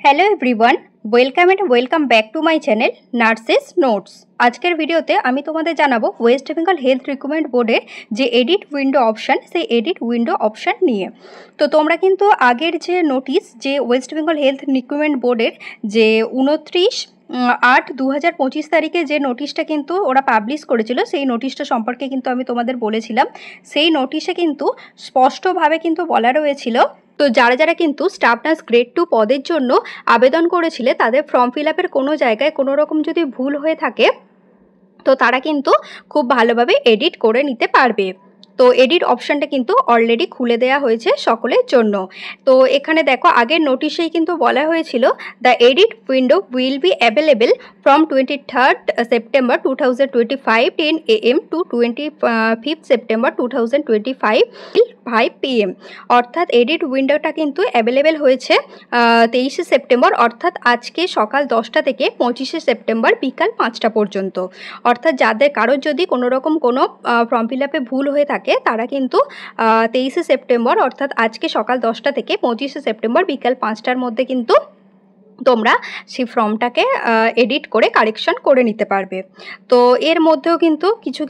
Hello everyone, welcome back to my channel nurses notes. আজকের ভিডিওতে আমি তোমাদের জানাবো ওয়েস্ট বেঙ্গল হেলথ রিক্রুটমেন্ট বোর্ডের যে এডিট উইন্ডো অপশান, সেই এডিট উইন্ডো অপশান নিয়ে। তো তোমরা কিন্তু আগের যে নোটিশ, যে ওয়েস্ট বেঙ্গল হেলথ রিক্রুটমেন্ট বোর্ডের যে 29/8/2025 তারিখে যে নোটিশটা কিন্তু ওরা পাবলিশ করেছিল, সেই নোটিশটা সম্পর্কে কিন্তু আমি তোমাদের বলেছিলাম। সেই নোটিশে কিন্তু স্পষ্টভাবে কিন্তু বলা রয়েছিল, তো যারা কিন্তু স্টাফ নার্স গ্রেড 2 পদের জন্য আবেদন করেছিলে, তাদের ফর্ম ফিল আপের কোনো জায়গায় কোনো রকম যদি ভুল হয়ে থাকে, তো তারা কিন্তু খুব ভালোভাবে এডিট করে নিতে পারবে। তো এডিট অপশানটা কিন্তু অলরেডি খুলে দেওয়া হয়েছে সকলের জন্য। তো এখানে দেখো, আগের নোটিশেই কিন্তু বলা হয়েছিল, the edit window will be available from 23rd September 2025 10 AM to 25th September 2025 5 PM। অর্থাৎ এডিট উইন্ডোটা কিন্তু অ্যাভেলেবেল হয়েছে 23শে সেপ্টেম্বর, অর্থাৎ আজকে সকাল 10টা থেকে 25শে সেপ্টেম্বর বিকাল 5টা পর্যন্ত। অর্থাৎ যাদের কারোর যদি কোনো রকম কোনো ফর্ম ফিল আপে ভুল হয়ে থাকে, তারা কিন্তু 23শে সেপ্টেম্বর অর্থাৎ আজকে সকাল 10টা থেকে 25শে সেপ্টেম্বর বিকাল 5টার মধ্যে কিন্তু তোমরা সেই ফর্মটাকে এডিট করে কারেকশন করে নিতে পারবে। তো এর মধ্যেও কিন্তু কিছু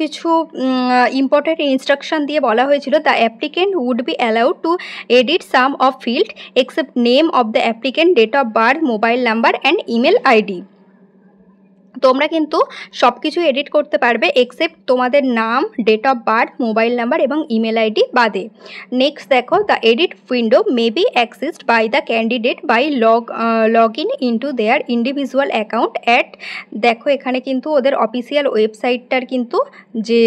ইম্পর্টেন্ট ইনস্ট্রাকশন দিয়ে বলা হয়েছিল, the applicant would be allowed to edit some of field except name of the applicant, date of birth, mobile number and email ID. তোমরা কিন্তু সব কিছু এডিট করতে পারবে এক্সেপ্ট তোমাদের নাম, date of birth, mobile number এবং ইমেল আইডি বাদে। নেক্সট দেখো, the edit window may be accessed by the candidate by log in into their individual account at, দেখো এখানে কিন্তু ওদের অফিসিয়াল ওয়েবসাইটটার কিন্তু যে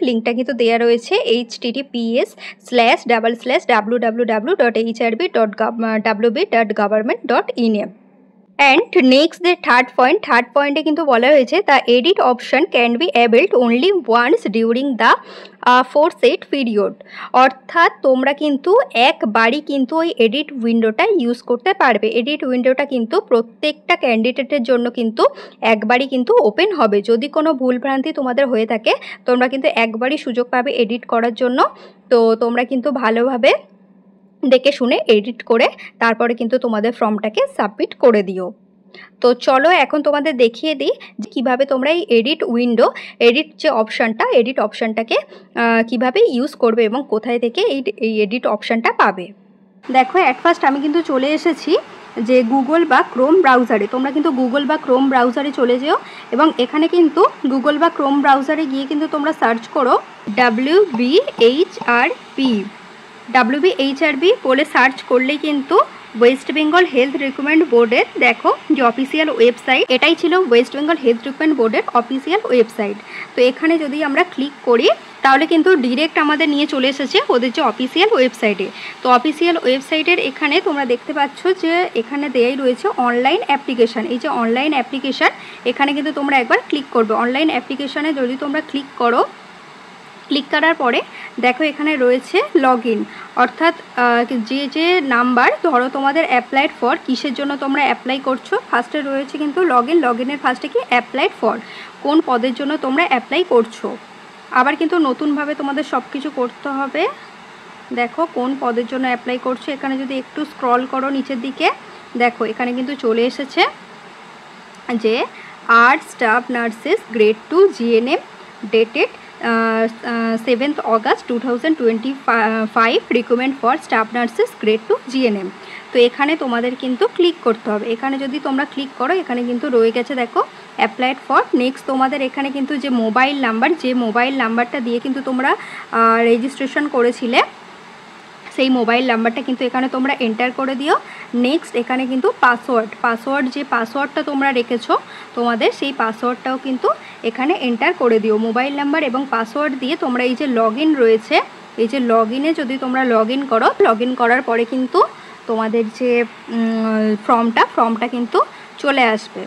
লিঙ্কটা কিন্তু দেওয়া রয়েছে, https://www.hrb.wb.government.in। অ্যান্ড নেক্সট যে থার্ড পয়েন্টে কিন্তু বলা হয়েছে, the edit option can be availed only once during the foreset period. অর্থাৎ তোমরা কিন্তু একবারই কিন্তু ওই এডিট উইন্ডোটা ইউজ করতে পারবে। এডিট উইন্ডোটা কিন্তু প্রত্যেকটা ক্যান্ডিডেটের জন্য কিন্তু একবারই কিন্তু ওপেন হবে। যদি কোনো ভুলভ্রান্তি তোমাদের হয়ে থাকে, তোমরা কিন্তু একবারই সুযোগ পাবে এডিট করার জন্য। তো তোমরা কিন্তু ভালোভাবে দেখে শুনে এডিট করে তারপরে কিন্তু তোমাদের ফর্মটাকে সাবমিট করে দিও। তো চলো এখন তোমাদের দেখিয়ে দিই যে কীভাবে তোমরা এই এডিট অপশানটাকে কীভাবে ইউজ করবে এবং কোথায় থেকে এই এডিট অপশানটা পাবে। দেখো, অ্যাট ফার্স্ট আমি কিন্তু চলে এসেছি যে গুগল বা ক্রোম ব্রাউজারে। তোমরা কিন্তু গুগল বা ক্রোম ব্রাউজারে চলে যেও এবং এখানে কিন্তু গুগল বা ক্রোম ব্রাউজারে গিয়ে কিন্তু তোমরা সার্চ করো WBHRB বলে সার্চ করলেই কিন্তু ওয়েস্ট বেঙ্গল হেলথ রিক্রুটমেন্ট বোর্ডের দেখো যে অফিসিয়াল ওয়েবসাইট, এটাই ছিল ওয়েস্ট বেঙ্গল হেলথ রিক্রুটমেন্ট বোর্ডের অফিসিয়াল ওয়েবসাইট। তো এখানে যদি আমরা ক্লিক করি, তাহলে কিন্তু ডিরেক্ট আমাদের নিয়ে চলে এসেছে ওদের যে অফিসিয়াল ওয়েবসাইটে। তো অফিসিয়াল ওয়েবসাইটের এখানে তোমরা দেখতে পাচ্ছ যে এখানে দেয়াই রয়েছে অনলাইন অ্যাপ্লিকেশান। এই যে অনলাইন অ্যাপ্লিকেশান, এখানে কিন্তু তোমরা একবার ক্লিক করবে। অনলাইন অ্যাপ্লিকেশানে যদি তোমরা ক্লিক করার পরে দেখো এখানে রয়েছে লগ ইন, অর্থাৎ যে নাম্বার, ধরো তোমাদের অ্যাপ্লাইড ফর কিসের জন্য তোমরা অ্যাপ্লাই করছো, ফার্স্টে রয়েছে কিন্তু লগ ইনের ফার্স্টে কি অ্যাপ্লাইড ফর, কোন পদের জন্য তোমরা অ্যাপ্লাই করছো। আবার কিন্তু নতুনভাবে তোমাদের সব কিছু করতে হবে। দেখো কোন পদের জন্য অ্যাপ্লাই করছো, এখানে যদি একটু স্ক্রল করো নিচের দিকে, দেখো এখানে কিন্তু চলে এসেছে যে আর staff nurses grade 2 GNM dated 7th August 2025 recruitment for staff nurses grade 2 GNM। তো এখানে তোমাদের কিন্তু ক্লিক করতে হবে। এখানে যদি তোমরা ক্লিক করো, এখানে কিন্তু রয়ে গেছে দেখো অ্যাপ্লাইড ফর। নেক্সট তোমাদের এখানে কিন্তু যে মোবাইল নাম্বারটা দিয়ে কিন্তু তোমরা রেজিস্ট্রেশন করেছিলে, সেই মোবাইল নাম্বারটা কিন্তু এখানে তোমরা এন্টার করে দিও। নেক্সট এখানে কিন্তু পাসওয়ার্ডটা তোমরা রেখেছো তোমাদের, সেই পাসওয়ার্ডটাও কিন্তু এখানে এন্টার করে দিও। মোবাইল নাম্বার এবং পাসওয়ার্ড দিয়ে তোমরা এই যে লগ ইন রয়েছে, এই যে লগ ইনে যদি তোমরা লগ ইন করো, লগ ইন করার পরে কিন্তু তোমাদের যে ফর্মটা কিন্তু চলে আসবে।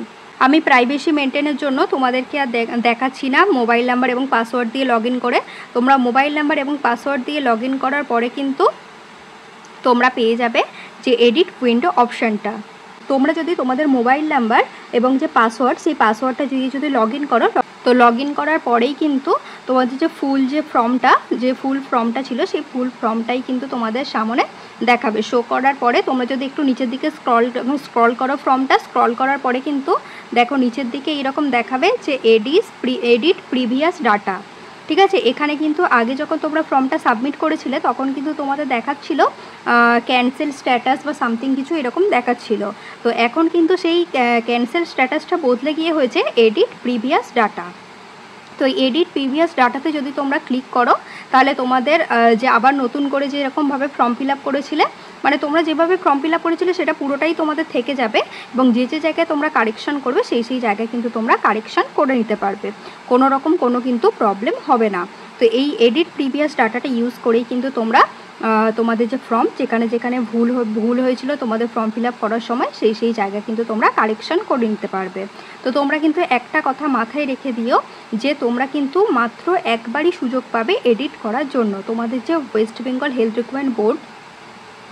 আমি প্রাইভেসি মেনটেনের জন্য তোমাদেরকে আর দেখাচ্ছি না মোবাইল নাম্বার এবং পাসওয়ার্ড দিয়ে লগ ইন করে। তোমরা মোবাইল নাম্বার এবং পাসওয়ার্ড দিয়ে লগ ইন করার পরে কিন্তু তোমরা পেয়ে যাবে যে এডিট উইন্ডো অপশানটা। তোমরা যদি তোমাদের মোবাইল নাম্বার এবং যে পাসওয়ার্ড, সেই পাসওয়ার্ডটা যদি লগ ইন করো, তো লগ ইন করার পরেই কিন্তু তোমাদের যে ফুল ফর্মটা ছিল, সেই ফুল ফর্মটাই কিন্তু তোমাদের সামনে দেখাবে। শো করার পরে তোমরা যদি একটু নিচের দিকে স্ক্রল করো ফর্মটা, স্ক্রল করার পরে কিন্তু দেখো নিচের দিকে এইরকম দেখাবে যে এডিট প্রিভিয়াস ডাটা। ঠিক আছে, এখানে কিন্তু আগে যখন তোমরা ফর্মটা সাবমিট করেছিলে তখন কিন্তু তোমাদের দেখাচ্ছিল ক্যান্সেল স্ট্যাটাস বা সামথিং কিছু এরকম দেখাচ্ছিল। তো এখন কিন্তু সেই ক্যান্সেল স্ট্যাটাসটা বদলে গিয়ে হয়েছে এডিট প্রিভিয়াস ডাটা। তো এডিট প্রিভিয়াস ডাটাতে যদি তোমরা ক্লিক করো তাহলে তোমাদের যে আবার নতুন করে যে এরকমভাবে ফর্ম ফিল আপ করেছিলে, মানে তোমরা যেভাবে ফর্ম ফিল আপ করেছিলে সেটা পুরোটাই তোমাদের থেকে যাবে, এবং যে যে জায়গায় তোমরা কারেকশন করবে সেই সেই জায়গায় কিন্তু তোমরা কারেকশন করে নিতে পারবে, কোনো রকম কোনো কিন্তু প্রবলেম হবে না। তো এই এডিট প্রিভিয়াস ডাটাটা ইউজ করেই কিন্তু তোমরা তোমাদের যে ফর্ম যেখানে যেখানে ভুল হয়েছিল তোমাদের ফর্ম ফিল আপ করার সময় সেই সেই জায়গা কিন্তু তোমরা কারেকশন করে নিতে পারবে। তো তোমরা কিন্তু একটা কথা মাথায় রেখে দিও যে তোমরা কিন্তু মাত্র একবারই সুযোগ পাবে এডিট করার জন্য। তোমাদের যে West Bengal health recruitment board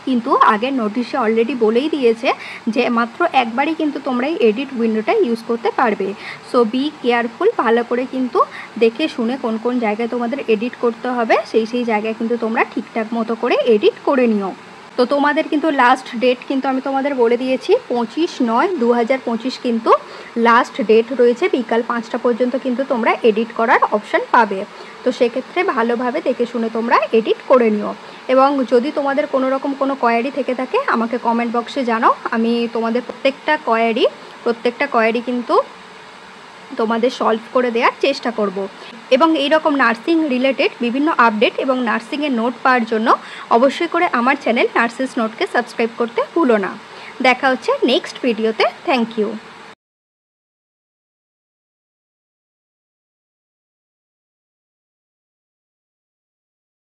কিন্তু আগের নোটিশে অলরেডি বলেই দিয়েছে যে মাত্র একবারই কিন্তু তোমরা এই এডিট উইন্ডোটা ইউজ করতে পারবে। সো বি কেয়ারফুল, ভালো করে কিন্তু দেখে শুনে কোন কোন জায়গায় তোমাদের এডিট করতে হবে সেই সেই জায়গায় কিন্তু তোমরা ঠিকঠাক মতো করে এডিট করে নিও। তো তোমাদের কিন্তু লাস্ট ডেট কিন্তু আমি তোমাদের বলে দিয়েছি 25/9/2025 কিন্তু লাস্ট ডেট রয়েছে, বিকাল 5টা পর্যন্ত কিন্তু তোমরা এডিট করার অপশান পাবে। তো সেক্ষেত্রে ভালোভাবে দেখে শুনে তোমরা এডিট করে নিও, এবং যদি তোমাদের কোনো রকম কোনো কোয়ারি থেকে থাকে আমাকে কমেন্ট বক্সে জানাও, আমি তোমাদের প্রত্যেকটা কোয়ারি কিন্তু তোমাদের সলভ করে দেওয়ার চেষ্টা করব। এবং এই রকম নার্সিং রিলেটেড বিভিন্ন আপডেট এবং নার্সিংয়ের নোট পাওয়ার জন্য অবশ্যই করে আমার চ্যানেল নার্সেস নোটকে সাবস্ক্রাইব করতে ভুলো না। দেখা হচ্ছে নেক্সট ভিডিওতে। Thank you.